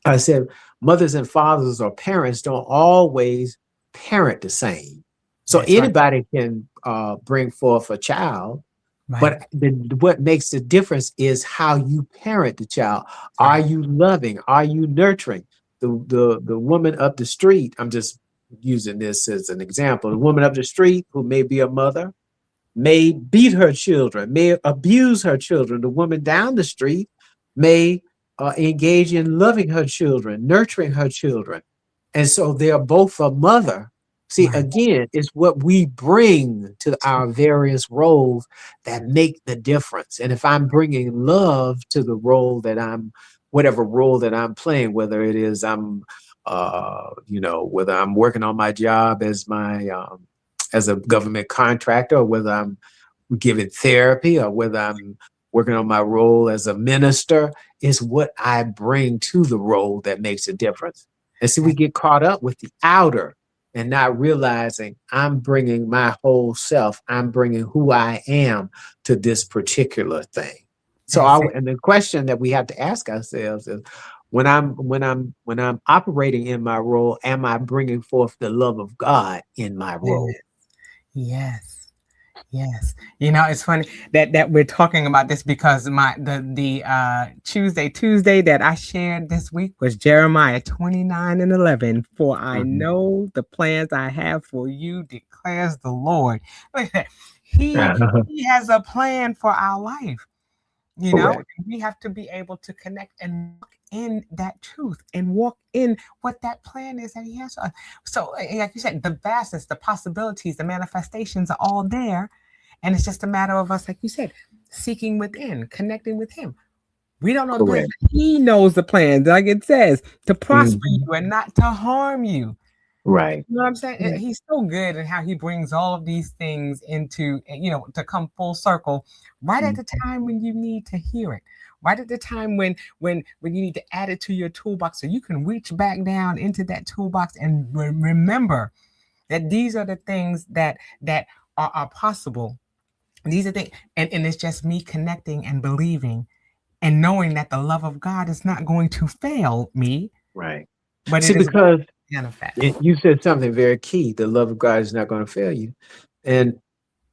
I said, mothers and fathers or parents don't always parent the same. So That's right. anybody can bring forth a child, Right. but what makes the difference is how you parent the child. That's Are right. you loving? Are you nurturing? The woman up the street, I'm just using this as an example. The woman up the street who may be a mother may beat her children, may abuse her children. The woman down the street may engage in loving her children, nurturing her children. And so they are both a mother. See, Right. again, it's what we bring to our various roles that make the difference. And if I'm bringing love to the role that whatever role that I'm playing, whether it is whether I'm working on my job as a government contractor, or whether I'm giving therapy, or whether I'm working on my role as a minister, is what I bring to the role that makes a difference. And see, we That, get caught up with the outer and not realizing I'm bringing my whole self, I'm bringing who I am to this particular thing. So That's it. and the question that we have to ask ourselves is, when I'm operating in my role, am I bringing forth the love of God in my role? Yes. Yes. You know, it's funny that we're talking about this because the Tuesday that I shared this week was Jeremiah 29:11. For I Mhm. know the plans I have for you, declares the Lord. Look at that. He has a plan for our life. You know, Correct. we have to be able to connect and walk in that truth and walk in what that plan is that he has for us. So, like you said, the vastness, the possibilities, the manifestations are all there. And it's just a matter of us, like you said, seeking within, connecting with him. We don't know the plans, Correct. but he knows the plans, like it says, to prosper Mhm. you and not to harm you. Right. You know what I'm saying? Mm. He's so good in how he brings all of these things into, to come full circle right at Mm. the time when you need to hear it. Right at the time when you need to add it to your toolbox so you can reach back down into that toolbox and remember that these are the things that are possible. These are things, and it's just me connecting and believing and knowing that the love of God is not going to fail me, Right. but See, it is going because to manifest. you said something very key. The love of God is not going to fail you. And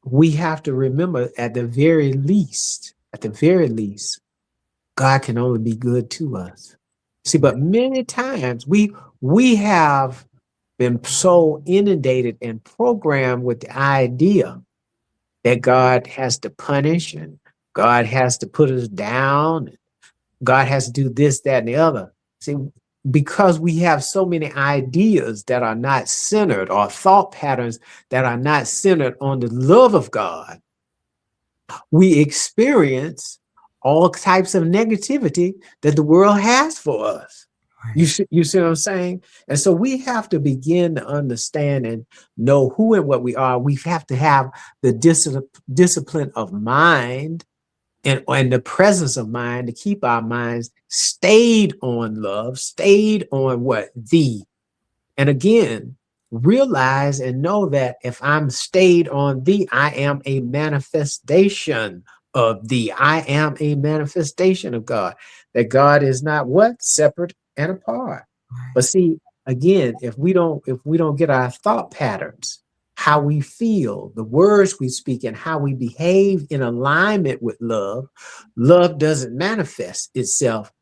we have to remember at the very least, God can only be good to us. See, but many times we have been so inundated and programmed with the idea that God has to punish and God has to put us down. God has to do this, that, and the other. See, because we have so many ideas that are not centered, or thought patterns that are not centered on the love of God, we experience all types of negativity that the world has for us. Right. You see what I'm saying? And so we have to begin to understand and know who and what we are. We have to have the discipline of mind and the presence of mind to keep our minds stayed on love, stayed on what? Thee. And again, realize and know that if I'm stayed on thee, I am a manifestation of thee. I am a manifestation of God. That God is not what? Separate and apart. Right. But see, again, if we don't get our thought patterns, how we feel, the words we speak, and how we behave in alignment with love, love doesn't manifest itself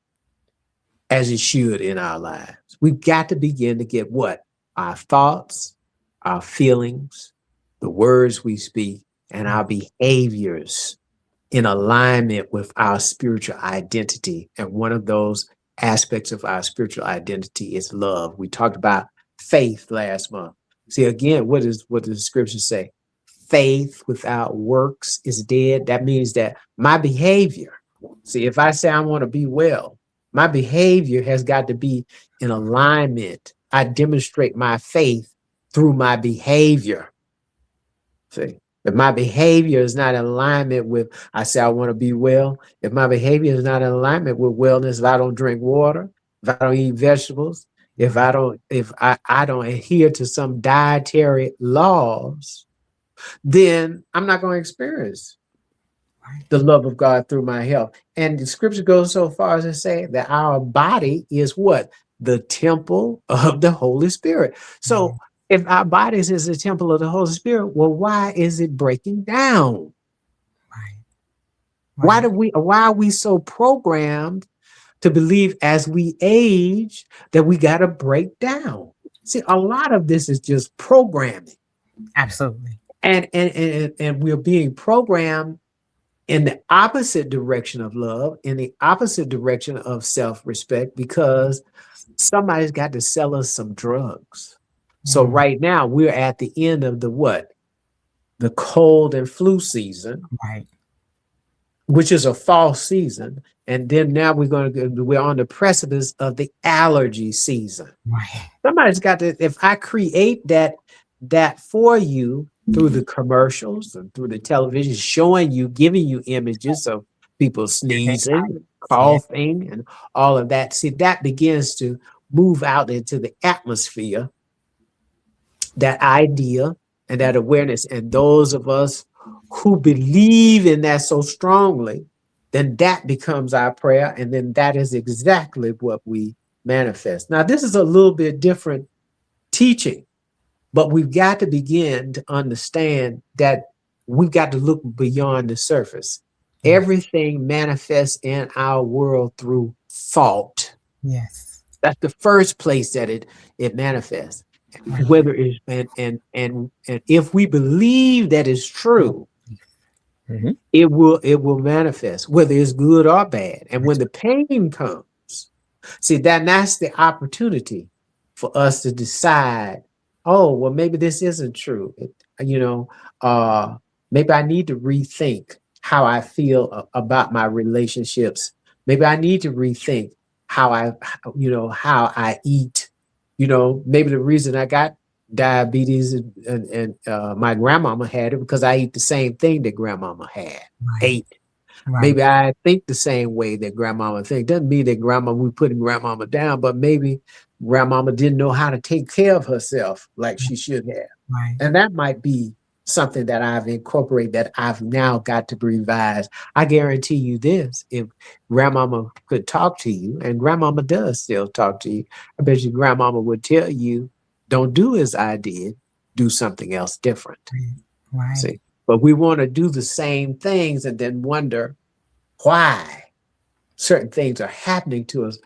as it should in our lives. We've got to begin to get what? Our thoughts, our feelings, the words we speak, and our behaviors in alignment with our spiritual identity. And one of those aspects of our spiritual identity is love. We talked about faith last month. See, again, what does the scripture say? Faith without works is dead. That means that my behavior, see, if I say I want to be well, my behavior has got to be in alignment. I demonstrate my faith through my behavior. See, if my behavior is not in alignment with, I say I want to be well. If my behavior is not in alignment with wellness, if I don't drink water, if I don't eat vegetables, if I don't adhere to some dietary laws, then I'm not going to experience the love of God through my health. And the scripture goes so far as to say that our body is what? The temple of the Holy Spirit. So if our bodies is the temple of the Holy Spirit, well, why is it breaking down? Right. Why are we so programmed to believe as we age that we got to break down? See, a lot of this is just programming. Absolutely. And we're being programmed in the opposite direction of love, in the opposite direction of self-respect, because somebody's got to sell us some drugs. So right now we're at the end of the what? The cold and flu season, Right. which is a fall season. And then now we're on the precipice of the allergy season. Right. Somebody's got to, if I create that for you through the commercials and through the television, showing you, giving you images of people sneezing, coughing, and all of that. See, that begins to move out into the atmosphere, that idea and that awareness. And those of us who believe in that so strongly, then that becomes our prayer. And then that is exactly what we manifest. Now, this is a little bit different teaching, but we've got to begin to understand that we've got to look beyond the surface. Yes. Everything manifests in our world through thought. Yes. That's the first place that it manifests. Right. Whether it's and if we believe that is true, Mm-hmm. it will manifest, whether it's good or bad. And when the pain comes, see, that's the opportunity for us to decide, oh, well, maybe this isn't true. Maybe I need to rethink how I feel about my relationships. Maybe I need to rethink how I eat. Maybe the reason I got diabetes and my grandmama had it because I eat the same thing that grandmama ate. Right. Maybe I think the same way that grandmama think. Doesn't mean that we putting grandmama down, but maybe grandmama didn't know how to take care of herself like she should have. Right. And that might be something that I've incorporated that I've now got to revise. I guarantee you this, if grandmama could talk to you, and grandmama does still talk to you, I bet you grandmama would tell you, don't do as I did, do something else different. Right. See? But we want to do the same things and then wonder why certain things are happening to us.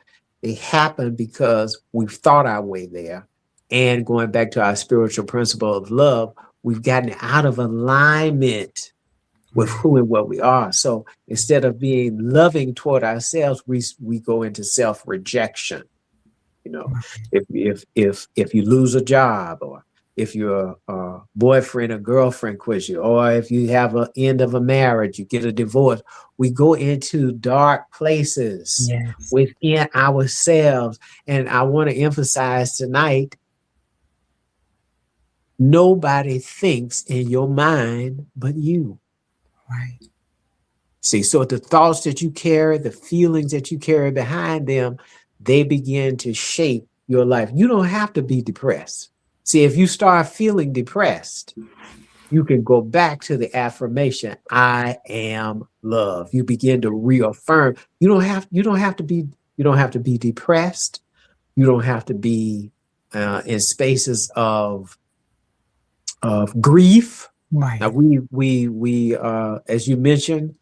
They happen because we've thought our way there. And going back to our spiritual principle of love, we've gotten out of alignment with who and what we are. So instead of being loving toward ourselves, we go into self-rejection. If you lose a job, or if your boyfriend or girlfriend quits you, or if you have an end of a marriage, you get a divorce, we go into dark places within ourselves. And I want to emphasize tonight, nobody thinks in your mind but you. Right. See, so the thoughts that you carry, the feelings that you carry behind them, they begin to shape your life. You don't have to be depressed. See, if you start feeling depressed, you can go back to the affirmation, I am love. You begin to reaffirm. You don't have to be depressed. You don't have to be in spaces of grief. Right. Now we as you mentioned,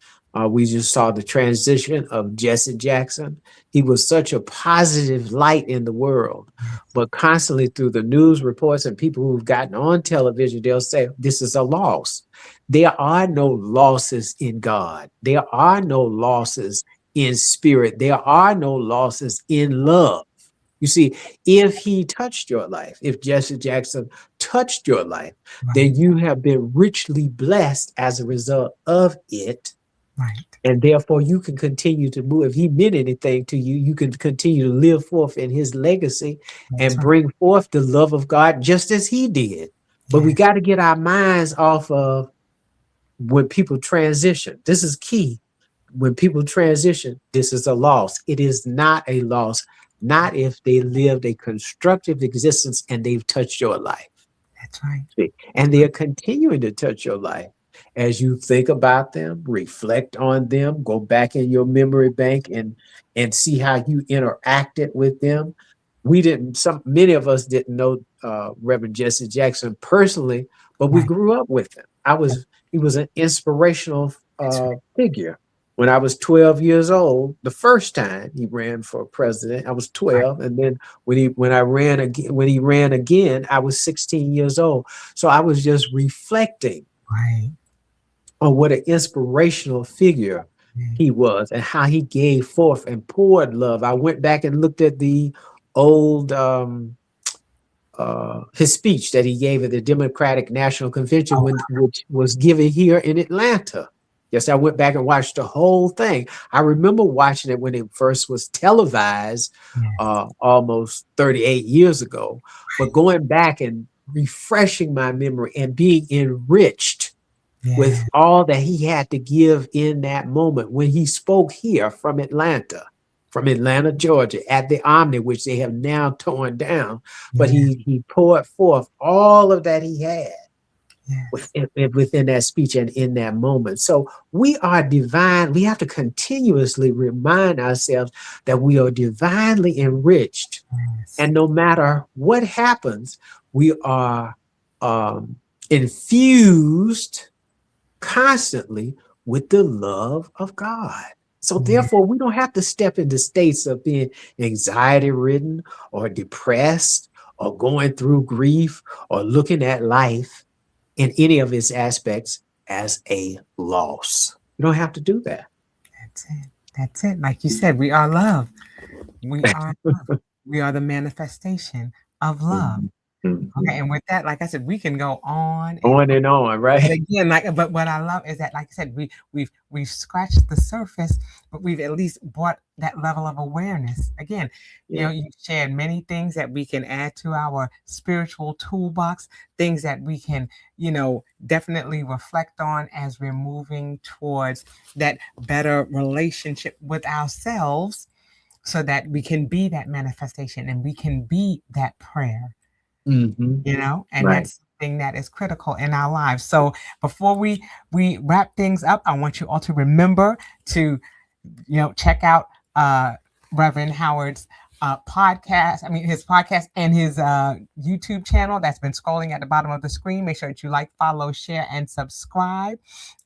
we just saw the transition of Jesse Jackson. He was such a positive light in the world, but constantly through the news reports and people who've gotten on television, they'll say this is a loss. There are no losses in God. There are no losses in spirit. There are no losses in love. You see, if he touched your life, if Jesse Jackson touched your life, then you have been richly blessed as a result of it. Right. And therefore, you can continue to move. If he meant anything to you, you can continue to live forth in his legacy and bring forth the love of God just as he did. But we got to get our minds off of when people transition. This is key. When people transition, this is a loss. It is not a loss. Not if they lived a constructive existence and they've touched your life. That's right. And they are continuing to touch your life. As you think about them, reflect on them, go back in your memory bank and see how you interacted with them. Many of us didn't know Reverend Jesse Jackson personally, but we grew up with him. He was an inspirational figure. When I was 12 years old, the first time he ran for president, I was 12. And then when he ran again, I was 16 years old. So I was just reflecting on what an inspirational figure he was and how he gave forth and poured love. I went back and looked at the old his speech that he gave at the Democratic National Convention, which was given here in Atlanta. Yes, I went back and watched the whole thing. I remember watching it when it first was televised almost 38 years ago, but going back and refreshing my memory and being enriched with all that he had to give in that moment when he spoke here from Atlanta, Georgia, at the Omni, which they have now torn down. But he poured forth all of that he had Yes. within that speech and in that moment. So we are divine. We have to continuously remind ourselves that we are divinely enriched. Yes. And no matter what happens, we are infused constantly with the love of God. So Yes. therefore, we don't have to step into states of being anxiety ridden or depressed or going through grief or looking at life in any of its aspects as a loss. You don't have to do that. That's it. That's it. Like you said, we are love. We are love. We are the manifestation of love. Mhm. Mhm. Okay, and with that, like I said, we can go on and On, but right? again, but what I love is that, like I said, we've scratched the surface, but we've at least brought that level of awareness. Again, Yeah. you shared many things that we can add to our spiritual toolbox, things that we can, definitely reflect on as we're moving towards that better relationship with ourselves, so that we can be that manifestation and we can be that prayer. Hmm. And Right. that's something that is critical in our lives. So before we wrap things up, I want you all to remember to check out Reverend Howard's podcast. I mean, his podcast and his YouTube channel that's been scrolling at the bottom of the screen. Make sure that you like, follow, share, and subscribe,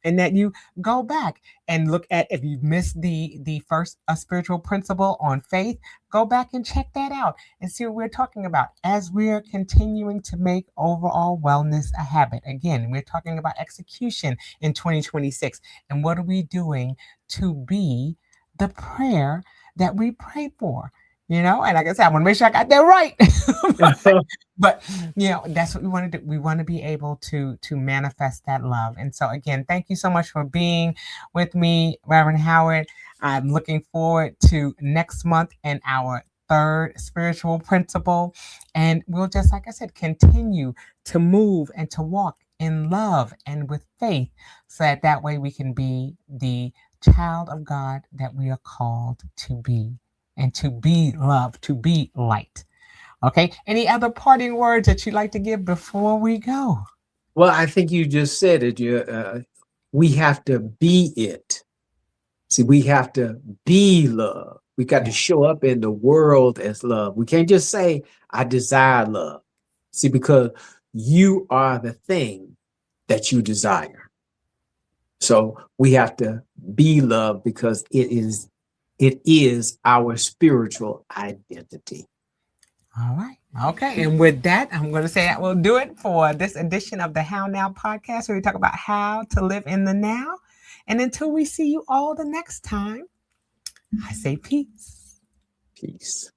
and that you go back and look at, if you've missed the first spiritual principle on faith, go back and check that out and see what we're talking about as we're continuing to make overall wellness a habit. Again, we're talking about execution in 2026, and what are we doing to be the prayer that we pray for, and like I said, I want to make sure I got that right. but that's what we want to do. We want to be able to manifest that love. And so again, thank you so much for being with me, Reverend Howard. I'm looking forward to next month and our third spiritual principle, and we'll just, like I said, continue to move and to walk in love and with faith, so that way we can be the child of God that we are called to be, and to be love, to be light. Okay. Any other parting words that you'd like to give before we go? Well, I think you just said it. We have to be it. See, we have to be love. We got to show up in the world as love. We can't just say, I desire love. See, because you are the thing that you desire. So we have to be love because it is our spiritual identity. All right. Okay. And with that, I'm going to say that will do it for this edition of the How Now podcast, where we talk about how to live in the now. And until we see you all the next time, I say peace. Peace.